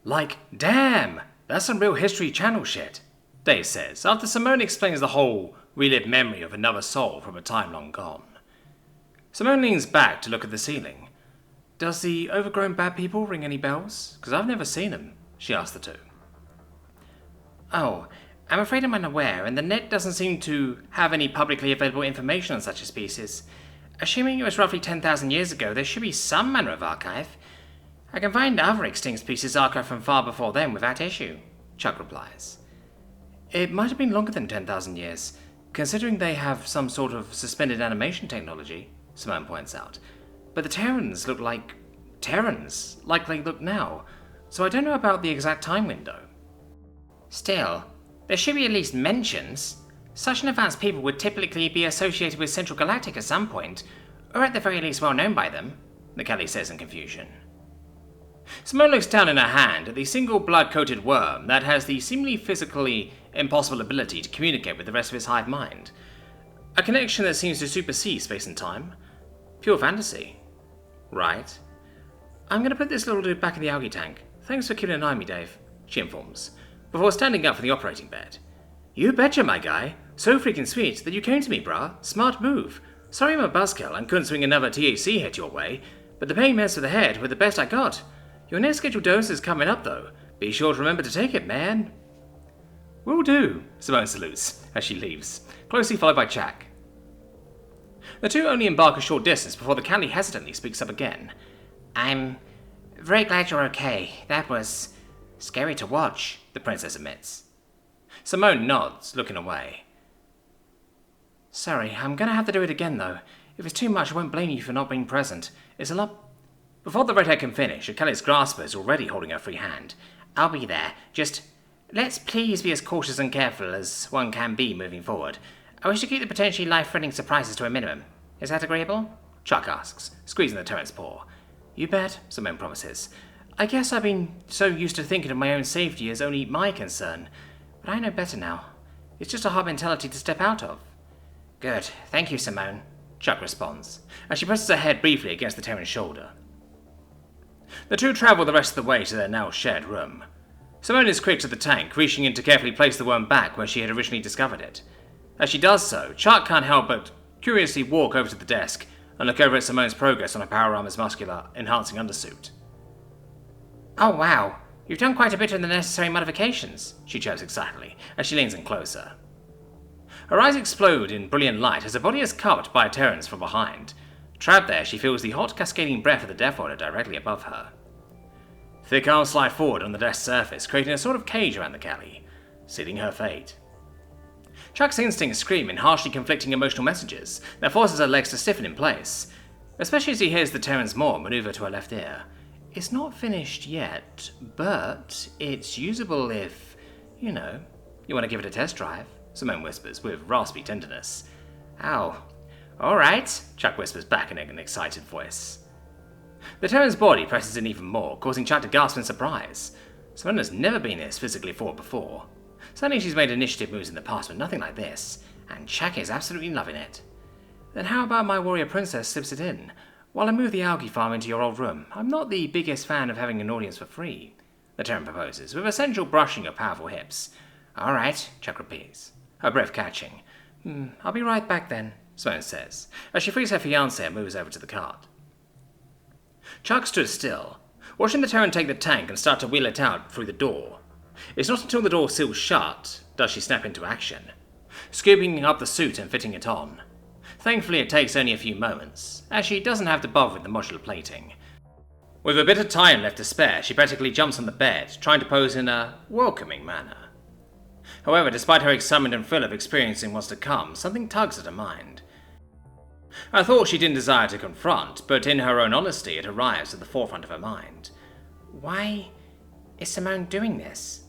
Like, damn, that's some real History Channel shit, Dave says, after Simone explains the whole relived memory of another soul from a time long gone. Simone leans back to look at the ceiling. Does the overgrown bad people ring any bells? Because I've never seen them, she asks the two. Oh, I'm afraid I'm unaware, and the net doesn't seem to have any publicly available information on such a species. Assuming it was roughly 10,000 years ago, there should be some manner of archive. I can find other extinct species archived from far before then without issue, Chuck replies. It might have been longer than 10,000 years, considering they have some sort of suspended animation technology, Simone points out. But the Terrans look like Terrans, like they look now, so I don't know about the exact time window. Still, there should be at least mentions. Such an advanced people would typically be associated with Central Galactic at some point, or at the very least well known by them, McKelly says in confusion. Simone looks down in her hand at the single blood-coated worm that has the seemingly physically impossible ability to communicate with the rest of its hive mind. A connection that seems to supersede space and time. Pure fantasy. Right. I'm going to put this little dude back in the algae tank. Thanks for keeping an eye on me, Dave, she informs, before standing up from the operating bed. You betcha, my guy. So freaking sweet that you came to me, brah. Smart move. Sorry I'm a buzzkill and couldn't swing another THC hit your way, but the pain meds for the head were the best I got. Your next scheduled dose is coming up, though. Be sure to remember to take it, man. Will do, Simone salutes as she leaves, closely followed by Jack. The two only embark a short distance before the Callie hesitantly speaks up again. I'm very glad you're okay. That was scary to watch, the princess admits. Simone nods, looking away. Sorry, I'm gonna have to do it again, though. If it's too much, I won't blame you for not being present. It's a lot... Before the redhead can finish, Kelly's grasper is already holding her free hand. I'll be there. Just, let's please be as cautious and careful as one can be moving forward. I wish to keep the potentially life-threatening surprises to a minimum. Is that agreeable? Chuck asks, squeezing the Terran's paw. You bet, Simone promises. I guess I've been so used to thinking of my own safety as only my concern. But I know better now. It's just a hard mentality to step out of. Good. Thank you, Simone, Chuck responds, as she presses her head briefly against the Terran's shoulder. The two travel the rest of the way to their now shared room. Simone is quick to the tank, reaching in to carefully place the worm back where she had originally discovered it. As she does so, Chuck can't help but curiously walk over to the desk and look over at Simone's progress on her Power Armor's muscular enhancing undersuit. Oh wow, you've done quite a bit of the necessary modifications, she chirps excitedly as she leans in closer. Her eyes explode in brilliant light as her body is cupped by Terrans from behind. Trapped there, she feels the hot, cascading breath of the Deathworlder directly above her. Thick arms slide forward on the desk's surface, creating a sort of cage around the Callie, sealing her fate. Chuck's instincts scream in harshly conflicting emotional messages that forces her legs to stiffen in place, especially as he hears the Terran's maw maneuver to her left ear. It's not finished yet, but it's usable if, you want to give it a test drive, Simone whispers with raspy tenderness. Ow. All right, Chuck whispers back in an excited voice. The Terran's body presses in even more, causing Chuck to gasp in surprise. Simone has never been this physically forward before. Certainly she's made initiative moves in the past, but nothing like this, and Chuck is absolutely loving it. Then how about my warrior princess slips it in, while I move the algae farm into your old room? I'm not the biggest fan of having an audience for free, the Terran proposes, with a sensual brushing of powerful hips. All right, Chuck repeats, her breath catching. I'll be right back then, Simone says, as she frees her fiancé and moves over to the cart. Chuck stood still, watching the Terran take the tank and start to wheel it out through the door. It's not until the door seals shut does she snap into action, scooping up the suit and fitting it on. Thankfully it takes only a few moments, as she doesn't have to bother with the modular plating. With a bit of time left to spare, she practically jumps on the bed, trying to pose in a welcoming manner. However, despite her excitement and thrill of experiencing what's to come, something tugs at her mind. A thought she didn't desire to confront, but in her own honesty it arrives at the forefront of her mind. Why is Simone doing this?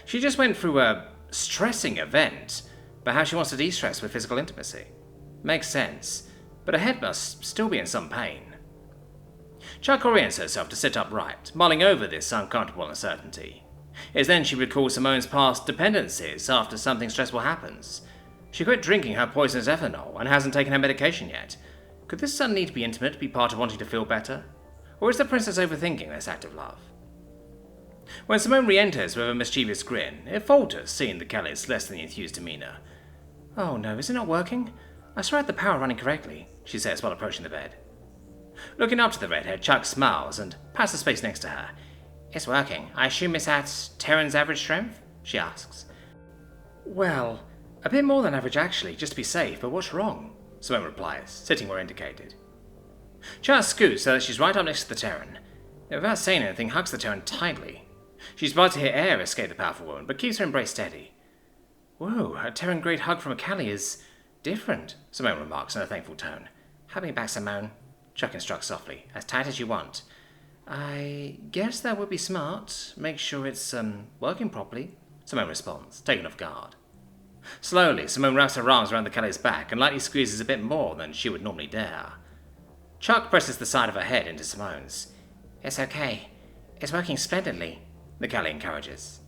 She just went through a stressing event, but how she wants to de-stress with physical intimacy. Makes sense, but her head must still be in some pain. Chuck orients herself to sit upright, mulling over this uncomfortable uncertainty. It's then she recalls Simone's past dependencies after something stressful happens. She quit drinking her poisonous ethanol and hasn't taken her medication yet. Could this sudden need to be intimate be part of wanting to feel better? Or is the princess overthinking this act of love? When Simone re-enters with a mischievous grin, it falters, seeing the Kelly's less than enthused demeanour. "Oh no, is it not working? I swear I had the power running correctly," she says while approaching the bed. Looking up to the redhead, Chuck smiles and pats the space next to her. "It's working. I assume it's at Terran's average strength?" she asks. "Well, a bit more than average actually, just to be safe, but what's wrong?" Simone replies, sitting where indicated. Chuck scoots so that she's right up next to the Terran. Without saying anything, hugs the Terran tightly. She's about to hear air escape the powerful woman, but keeps her embrace steady. "Whoa, a Terran-grade hug from a Callie is different," Simone remarks in a thankful tone. "Have me back, Simone," Chuck instructs softly. "As tight as you want." "I guess that would be smart. Make sure it's, working properly," Simone responds, taken off guard. Slowly, Simone wraps her arms around the Callie's back and lightly squeezes a bit more than she would normally dare. Chuck presses the side of her head into Simone's. "It's okay. It's working splendidly," the Callie encourages.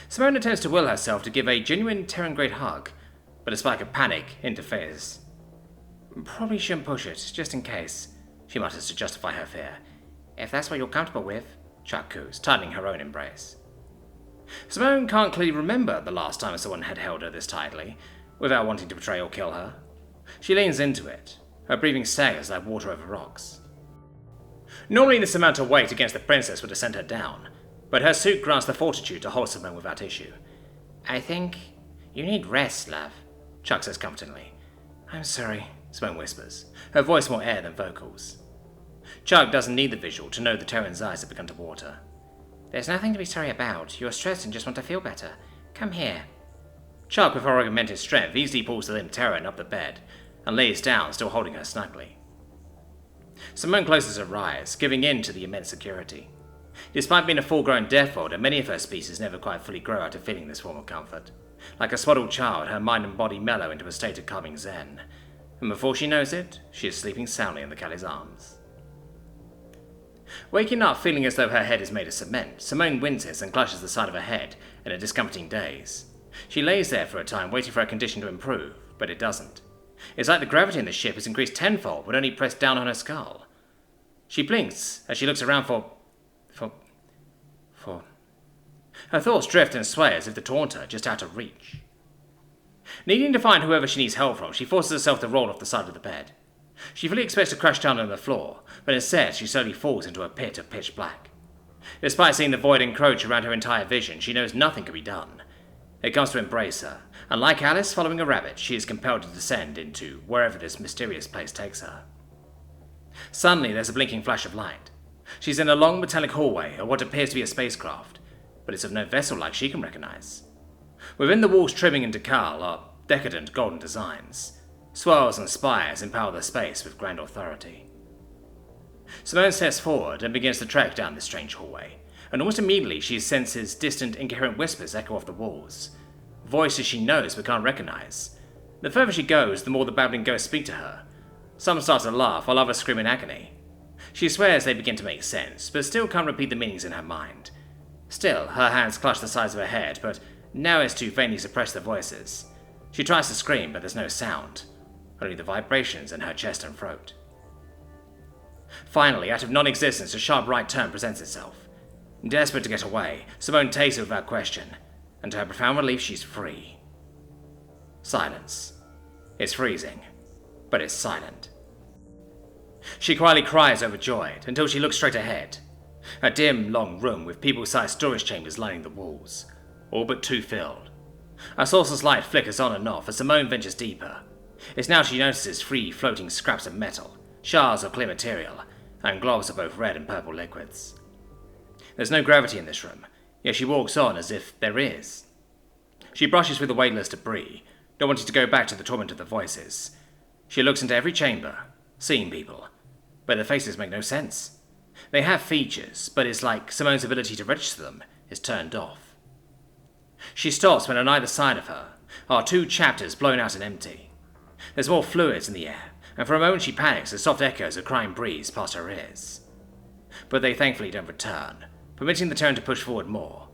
Simone attempts to will herself to give a genuine Terran-grade hug, but a spike of panic interferes. "Probably shouldn't push it, just in case," she mutters to justify her fear. "If that's what you're comfortable with," Chuck coos, tightening her own embrace. Simone can't clearly remember the last time someone had held her this tightly, without wanting to betray or kill her. She leans into it, her breathing staggers like water over rocks. Normally this amount of weight against the princess would have sent her down, but her suit grants the fortitude to hold Simone without issue. "I think you need rest, love," Chuck says comfortingly. "I'm sorry," Simone whispers, her voice more air than vocals. Chuck doesn't need the visual to know the Terran's eyes have begun to water. "There's nothing to be sorry about. You're stressed and just want to feel better. Come here." Chuck, with her augmented strength, easily pulls the limp Terran up the bed and lays down, still holding her snugly. Simone closes her eyes, giving in to the immense security. Despite being a full-grown Deathworlder, many of her species never quite fully grow out of feeling this form of comfort. Like a swaddled child, her mind and body mellow into a state of calming zen. And before she knows it, she is sleeping soundly in the Callie's arms. Waking up feeling as though her head is made of cement, Simone winces and clutches the side of her head in a discomforting daze. She lays there for a time waiting for her condition to improve, but it doesn't. It's like the gravity in the ship has increased tenfold when only pressed down on her skull. She blinks as she looks around for... Her thoughts drift and sway as if to taunt her, just out of reach. Needing to find whoever she needs help from, she forces herself to roll off the side of the bed. She fully expects to crash down on the floor, but instead she slowly falls into a pit of pitch black. Despite seeing the void encroach around her entire vision, she knows nothing can be done. It comes to embrace her, and like Alice following a rabbit, she is compelled to descend into wherever this mysterious place takes her. Suddenly, there's a blinking flash of light. She's in a long metallic hallway of what appears to be a spacecraft, but it's of no vessel like she can recognize. Within the wall's trimming and decal are decadent golden designs. Swirls and spires empower the space with grand authority. Simone steps forward and begins to trek down this strange hallway, and almost immediately she senses distant, incoherent whispers echo off the walls. Voices she knows but can't recognize. The further she goes, the more the babbling ghosts speak to her. Some start to laugh, while others scream in agony. She swears they begin to make sense, but still can't repeat the meanings in her mind. Still, her hands clutch the sides of her head, but now as to vainly suppress the voices. She tries to scream, but there's no sound, only the vibrations in her chest and throat. Finally, out of non-existence, a sharp right turn presents itself. Desperate to get away, Simone takes it without question, and to her profound relief, she's free. Silence. It's freezing, but it's silent. She quietly cries overjoyed until she looks straight ahead. A dim, long room with people-sized storage chambers lining the walls, all but two filled. A sourceless light flickers on and off as Simone ventures deeper. It's now she notices free floating scraps of metal, shards of clear material, and globs of both red and purple liquids. There's no gravity in this room, yet she walks on as if there is. She brushes through the weightless debris, not wanting to go back to the torment of the voices. She looks into every chamber, seeing people, but their faces make no sense. They have features, but it's like Simone's ability to register them is turned off. She stops when on either side of her are two chapters blown out and empty. There's more fluids in the air, and for a moment she panics as soft echoes of crying breeze pass her ears. But they thankfully don't return, permitting the turn to push forward more.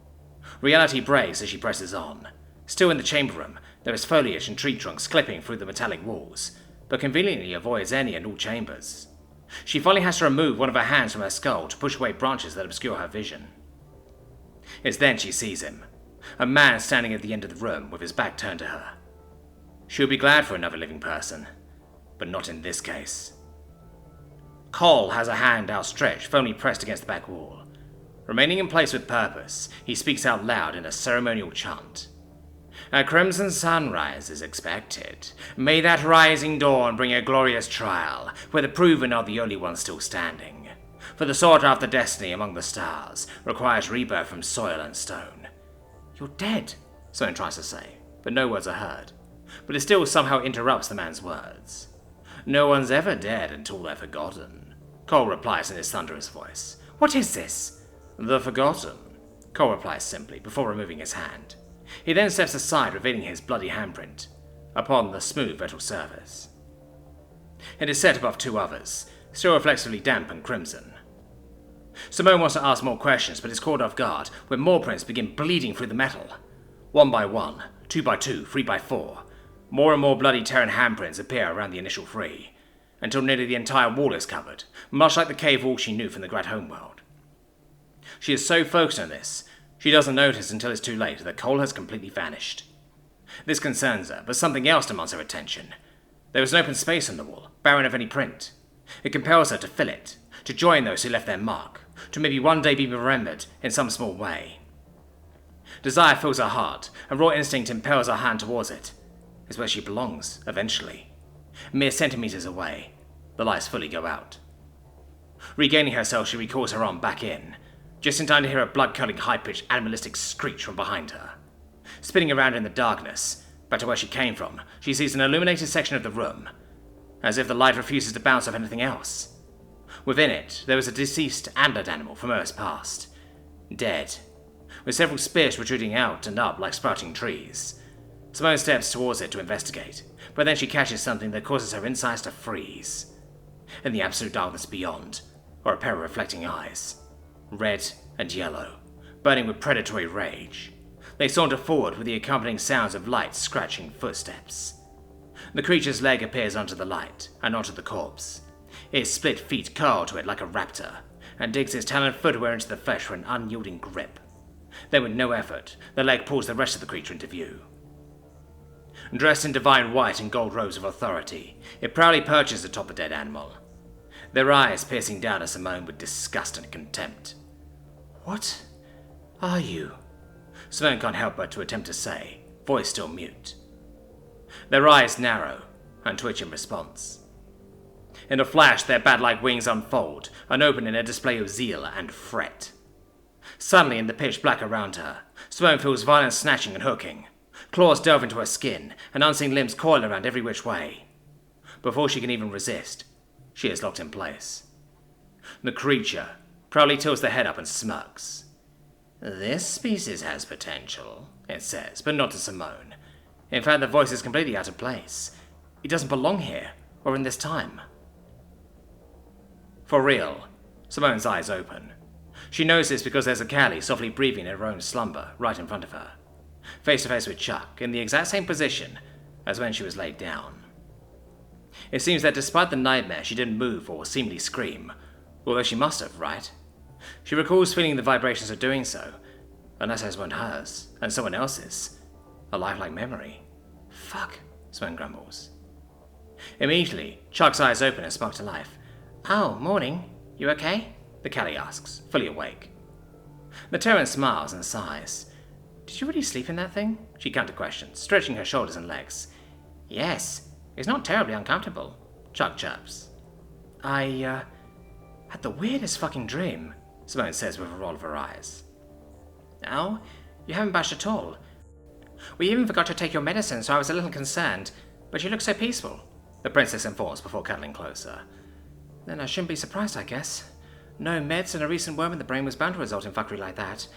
Reality breaks as she presses on. Still in the chamber room, there is foliage and tree trunks clipping through the metallic walls, but conveniently avoids any and all chambers. She finally has to remove one of her hands from her skull to push away branches that obscure her vision. It's then she sees him. A man standing at the end of the room with his back turned to her. She would be glad for another living person, but not in this case. Cole has a hand outstretched, firmly pressed against the back wall. Remaining in place with purpose, he speaks out loud in a ceremonial chant. A crimson sunrise is expected. May that rising dawn bring a glorious trial, where the proven are the only ones still standing. For the sought-after destiny among the stars requires rebirth from soil and stone. You're dead, someone tries to say, but no words are heard. But it still somehow interrupts the man's words. No one's ever dead until they're forgotten. Cole replies in his thunderous voice. What is this? The Forgotten, Cole replies simply, before removing his hand. He then steps aside, revealing his bloody handprint upon the smooth metal surface. It is set above two others, still reflexively damp and crimson. Simone wants to ask more questions, but is caught off guard when more prints begin bleeding through the metal. 1 by 1, 2 by 2, 3 by 4. More and more bloody Terran handprints appear around the initial 3, until nearly the entire wall is covered, much like the cave wall she knew from the Grad Homeworld. She is so focused on this, she doesn't notice until it's too late that Cole has completely vanished. This concerns her, but something else demands her attention. There is an open space on the wall, barren of any print. It compels her to fill it, to join those who left their mark, to maybe one day be remembered in some small way. Desire fills her heart, and raw instinct impels her hand towards it. It's where she belongs, eventually. Mere centimeters away, the lights fully go out. Regaining herself, she recalls her arm back in, just in time to hear a blood-curdling, high-pitched, animalistic screech from behind her. Spinning around in the darkness, back to where she came from, she sees an illuminated section of the room, as if the light refuses to bounce off anything else. Within it, there was a deceased antlered animal from Earth's past, dead, with several spears protruding out and up like sprouting trees. Simone steps towards it to investigate, but then she catches something that causes her insides to freeze. In the absolute darkness beyond, are a pair of reflecting eyes, red and yellow, burning with predatory rage. They saunter forward with the accompanying sounds of light scratching footsteps. The creature's leg appears onto the light and onto the corpse. Its split feet curl to it like a raptor, and digs its taloned footwear into the flesh for an unyielding grip. Then with no effort, the leg pulls the rest of the creature into view. Dressed in divine white and gold robes of authority, it proudly perches atop the dead animal, their eyes piercing down at Simone with disgust and contempt. What are you? Simone can't help but to attempt to say, voice still mute. Their eyes narrow and twitch in response. In a flash, their bat-like wings unfold and open in a display of zeal and fret. Suddenly, in the pitch black around her, Simone feels violent snatching and hooking. Claws delve into her skin, and unseen limbs coil around every which way. Before she can even resist, she is locked in place. The creature proudly tilts the head up and smirks. This species has potential, it says, but not to Simone. In fact, the voice is completely out of place. It doesn't belong here, or in this time. For real, Simone's eyes open. She knows this because there's a Callie softly breathing in her own slumber right in front of her, face to face with Chuck, in the exact same position as when she was laid down. It seems that despite the nightmare, she didn't move or seemingly scream, although she must have, right? She recalls feeling the vibrations of doing so, unless those weren't hers, and someone else's. A lifelike memory. Fuck, Simone grumbles. Immediately, Chuck's eyes open and spark to life. Oh, morning. You okay? The Callie asks, fully awake. The Terran smiles and sighs. Did you really sleep in that thing? She counter-questions, stretching her shoulders and legs. Yes, it's not terribly uncomfortable, Chuck chirps. I had the weirdest fucking dream, Simone says with a roll of her eyes. Oh? You haven't bashed at all. We even forgot to take your medicine, so I was a little concerned, but you look so peaceful, the princess informs before cuddling closer. Then I shouldn't be surprised, I guess. No meds and a recent worm in the brain was bound to result in fuckery like that.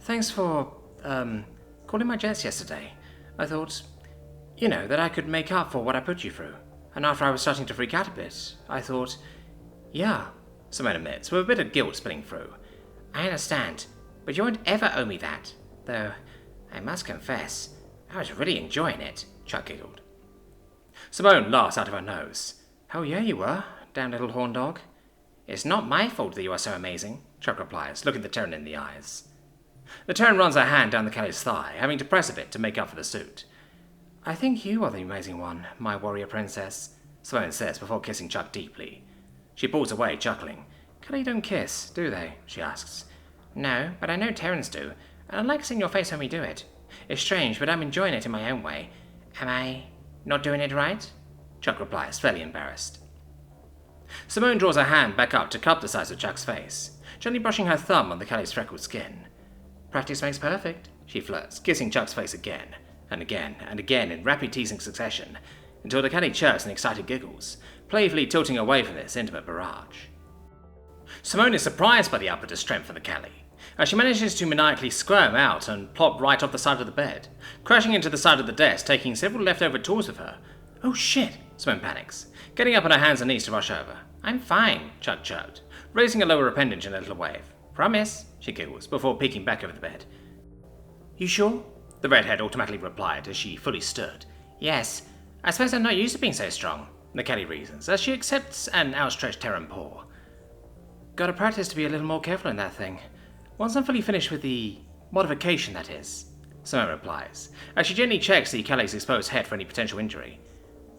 Thanks for, calling my jets yesterday. I thought, that I could make up for what I put you through. And after I was starting to freak out a bit, I thought, yeah, Simone admits, with a bit of guilt spilling through. I understand, but you won't ever owe me that. Though, I must confess, I was really enjoying it, Chuck giggled. Simone laughs out of her nose. Oh yeah, you were, damn little horn dog. It's not my fault that you are so amazing, Chuck replies, looking the Terran in the eyes. The Terran runs her hand down the Calip's thigh, having to press a bit to make up for the suit. I think you are the amazing one, my warrior princess, Simmons says before kissing Chuck deeply. She pulls away, chuckling. Caliph don't kiss, do they? She asks. No, but I know Terrans do, and I like seeing your face when we do it. It's strange, but I'm enjoying it in my own way. Am I not doing it right? Chuck replies, fairly embarrassed. Simone draws her hand back up to cup the size of Chuck's face, gently brushing her thumb on the Calip's freckled skin. Practice makes perfect, she flirts, kissing Chuck's face again, and again, and again in rapid teasing succession, until the Caliph chirps and excited giggles, playfully tilting away from this intimate barrage. Simone is surprised by the output of strength from the Caliph, as she manages to maniacally squirm out and plop right off the side of the bed, crashing into the side of the desk, taking several leftover tools with her. Oh shit, Simone panics, getting up on her hands and knees to rush over. I'm fine, Chuck chirped, raising a lower appendage in a little wave. Promise, she giggles, before peeking back over the bed. You sure? The redhead automatically replied as she fully stood. Yes, I suppose I'm not used to being so strong, the Caliph reasons, as she accepts an outstretched Terran paw. Gotta practice to be a little more careful in that thing. Once I'm fully finished with the modification, that is, Simone replies, as she gently checks the Caliph's exposed head for any potential injury.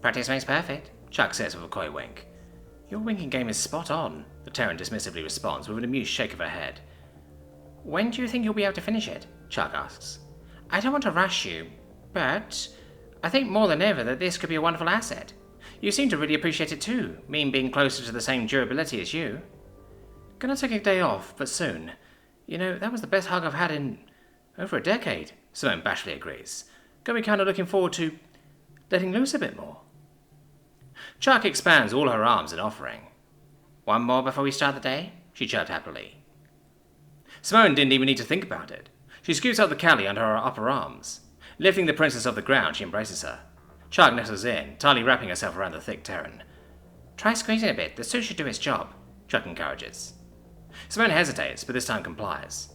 Practice makes perfect, Chuck says with a coy wink. Your winking game is spot on, the Terran dismissively responds with an amused shake of her head. When do you think you'll be able to finish it? Chuck asks. I don't want to rush you, but I think more than ever that this could be a wonderful asset. You seem to really appreciate it too, me being closer to the same durability as you. Gonna take a day off, but soon. You know, that was the best hug I've had in over a decade, Simone bashfully agrees. Gonna be kinda looking forward to letting loose a bit more. Chuck expands all her arms in offering. One more before we start the day? She chirped happily. Simone didn't even need to think about it. She scoots up the Caliph under her upper arms. Lifting the princess off the ground, she embraces her. Chuck nestles in, tightly wrapping herself around the thick Terran. Try squeezing a bit, the suit should do its job, Chuck encourages. Simone hesitates, but this time complies.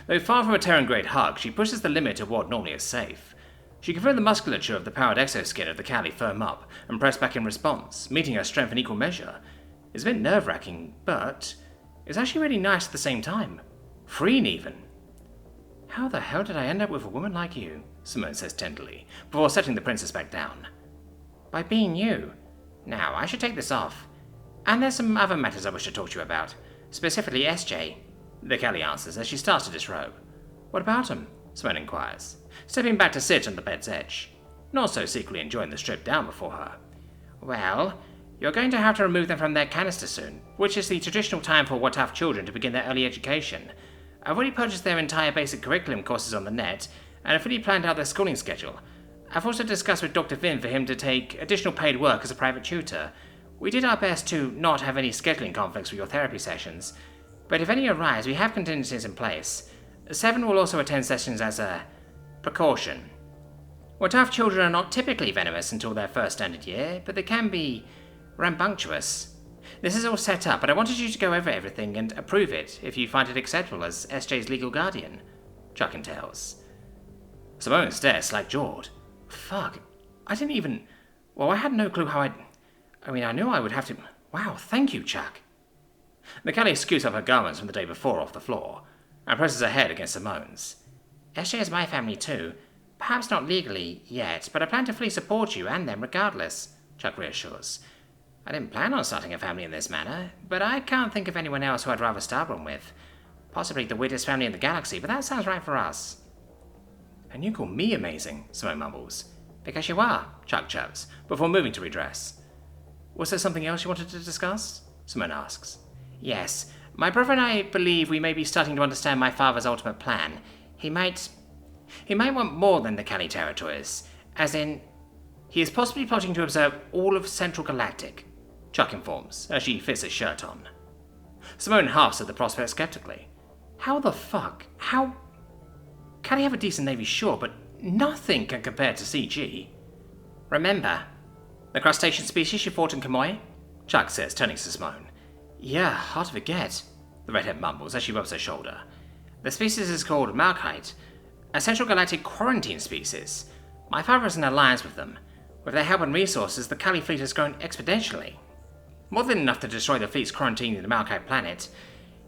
Though far from a Terran-grade hug, she pushes the limit of what normally is safe. She can feel the musculature of the powered exoskin of the Caliph firm up and press back in response, meeting her strength in equal measure. It's a bit nerve-wracking, but it's actually really nice at the same time. Freeing even. How the hell did I end up with a woman like you? Simone says tenderly, before setting the princess back down. By being you. Now, I should take this off. And there's some other matters I wish to talk to you about. Specifically SJ. The Caliph answers as she starts to disrobe. What about him? Simone inquires, stepping back to sit on the bed's edge, not so secretly enjoying the strip down before her. Well, you're going to have to remove them from their canister soon, which is the traditional time for Wataf children to begin their early education. I've already purchased their entire basic curriculum courses on the net, and have fully planned out their schooling schedule. I've also discussed with Dr. Vin for him to take additional paid work as a private tutor. We did our best to not have any scheduling conflicts with your therapy sessions, but if any arise, we have contingencies in place. 7 will also attend sessions as a precaution. Wataf children are not typically venomous until their first standard year, but they can be rambunctious. This is all set up, but I wanted you to go over everything and approve it if you find it acceptable as SJ's legal guardian, Chuck entails. Simone stares slack-jawed. Fuck, I didn't even... Well, I had no clue how I knew I would have to... Wow, thank you, Chuck. The Caliph scoots up her garments from the day before off the floor, and presses her head against Simone's. SJ is my family too. Perhaps not legally yet, but I plan to fully support you and them regardless, Chuck reassures. I didn't plan on starting a family in this manner, but I can't think of anyone else who I'd rather start one with. Possibly the weirdest family in the galaxy, but that sounds right for us. And you call me amazing, Simone mumbles. Because you are, Chuck chirps, before moving to redress. Was there something else you wanted to discuss? Simone asks. Yes. My brother and I believe we may be starting to understand my father's ultimate plan. He might want more than the Cali territories, as in, he is possibly plotting to observe all of Central Galactic, Chuck informs, as she fits his shirt on. Simone halves at the prospect skeptically. How the fuck? How... Cali have a decent navy, sure, but nothing can compare to CG. Remember, the crustacean species you fought in Kamoy? Chuck says, turning to Simone. Yeah, hard to forget, the redhead mumbles as she rubs her shoulder. The species is called Malkite, a Central Galactic quarantine species. My father is in alliance with them. With their help and resources, the Kali fleet has grown exponentially. More than enough to destroy the fleet's quarantine in the Malkite planet.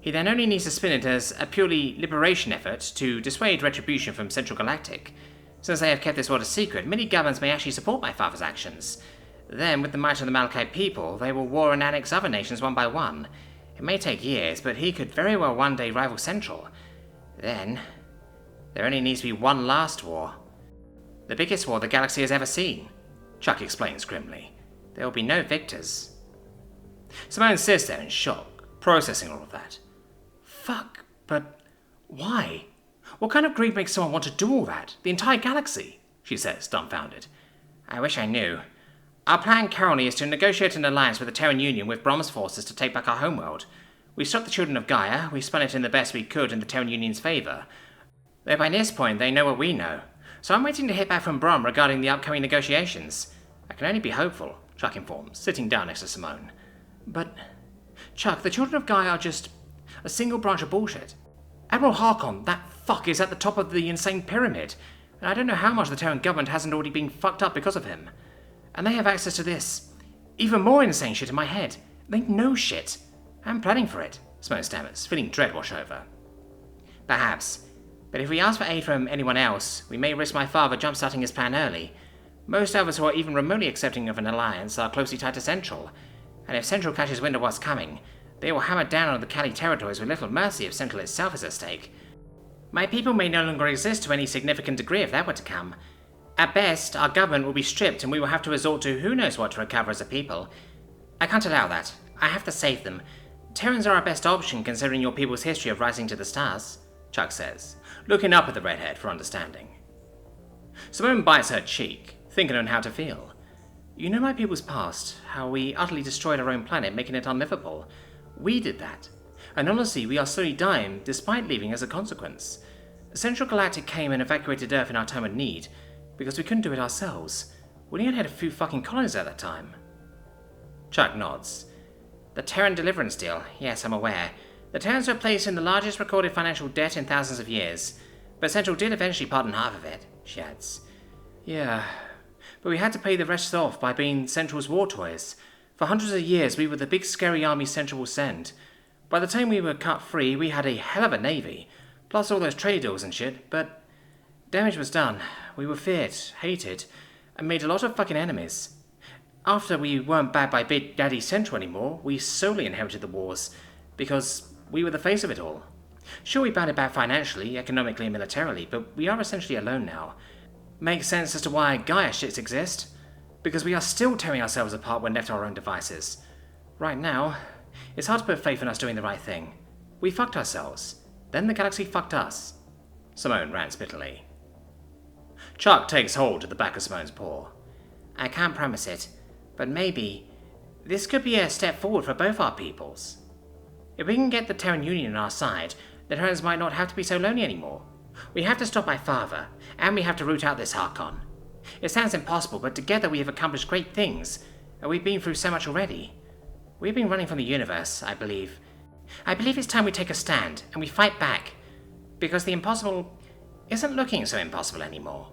He then only needs to spin it as a purely liberation effort to dissuade retribution from Central Galactic. Since they have kept this world a secret, many governments may actually support my father's actions. Then, with the might of the Malachite people, they will war and annex other nations one by one. It may take years, but he could very well one day rival Central. Then, there only needs to be one last war. The biggest war the galaxy has ever seen, Chuck explains grimly. There will be no victors. Simone sits there in shock, processing all of that. Fuck, but why? What kind of greed makes someone want to do all that? The entire galaxy, she says, dumbfounded. I wish I knew. Our plan currently is to negotiate an alliance with the Terran Union with Brom's forces to take back our homeworld. We stopped the children of Gaia, we spun it in the best we could in the Terran Union's favour. Though by this point they know what we know. So I'm waiting to hear back from Brom regarding the upcoming negotiations. I can only be hopeful, Chuck informs, sitting down next to Simone. But, Chuck, the children of Gaia are just a single branch of bullshit. Admiral Harkon, that fuck, is at the top of the insane pyramid, and I don't know how much the Terran government hasn't already been fucked up because of him. And they have access to this even more insane shit in my head. They know shit. I'm planning for it, Simone stammers, feeling dread wash over. Perhaps. But if we ask for aid from anyone else, we may risk my father jump-starting his plan early. Most of us who are even remotely accepting of an alliance are closely tied to Central, and if Central catches wind of what's coming, they will hammer down on the Cali territories with little mercy if Central itself is at stake. My people may no longer exist to any significant degree if that were to come. At best, our government will be stripped and we will have to resort to who knows what to recover as a people. I can't allow that. I have to save them. Terrans are our best option considering your people's history of rising to the stars, Chuck says, looking up at the redhead for understanding. Simone bites her cheek, thinking on how to feel. You know my people's past, how we utterly destroyed our own planet, making it unlivable. We did that. And honestly, we are slowly dying, despite leaving as a consequence. Central Galactic came and evacuated Earth in our time of need, because we couldn't do it ourselves. We only had a few fucking colonies at that time. Chuck nods. The Terran deliverance deal, yes, I'm aware. The Terrans were placed in the largest recorded financial debt in thousands of years, but Central did eventually pardon half of it, she adds. Yeah, but we had to pay the rest off by being Central's war toys. For hundreds of years, we were the big scary army Central will send. By the time we were cut free, we had a hell of a navy, plus all those trade deals and shit, but damage was done. We were feared, hated, and made a lot of fucking enemies. After we weren't backed by Big Daddy Central anymore, we solely inherited the wars, because we were the face of it all. Sure, we bounded back financially, economically, and militarily, but we are essentially alone now. Makes sense as to why Gaia shits exist, because we are still tearing ourselves apart when left to our own devices. Right now, it's hard to put faith in us doing the right thing. We fucked ourselves. Then the galaxy fucked us. Simone rants bitterly. Chuck takes hold of the back of Simone's paw. I can't promise it, but maybe this could be a step forward for both our peoples. If we can get the Terran Union on our side, the Terrans might not have to be so lonely anymore. We have to stop my father, and we have to root out this Harkon. It sounds impossible, but together we have accomplished great things, and we've been through so much already. We've been running from the universe, I believe. I believe it's time we take a stand, and we fight back, because the impossible isn't looking so impossible anymore.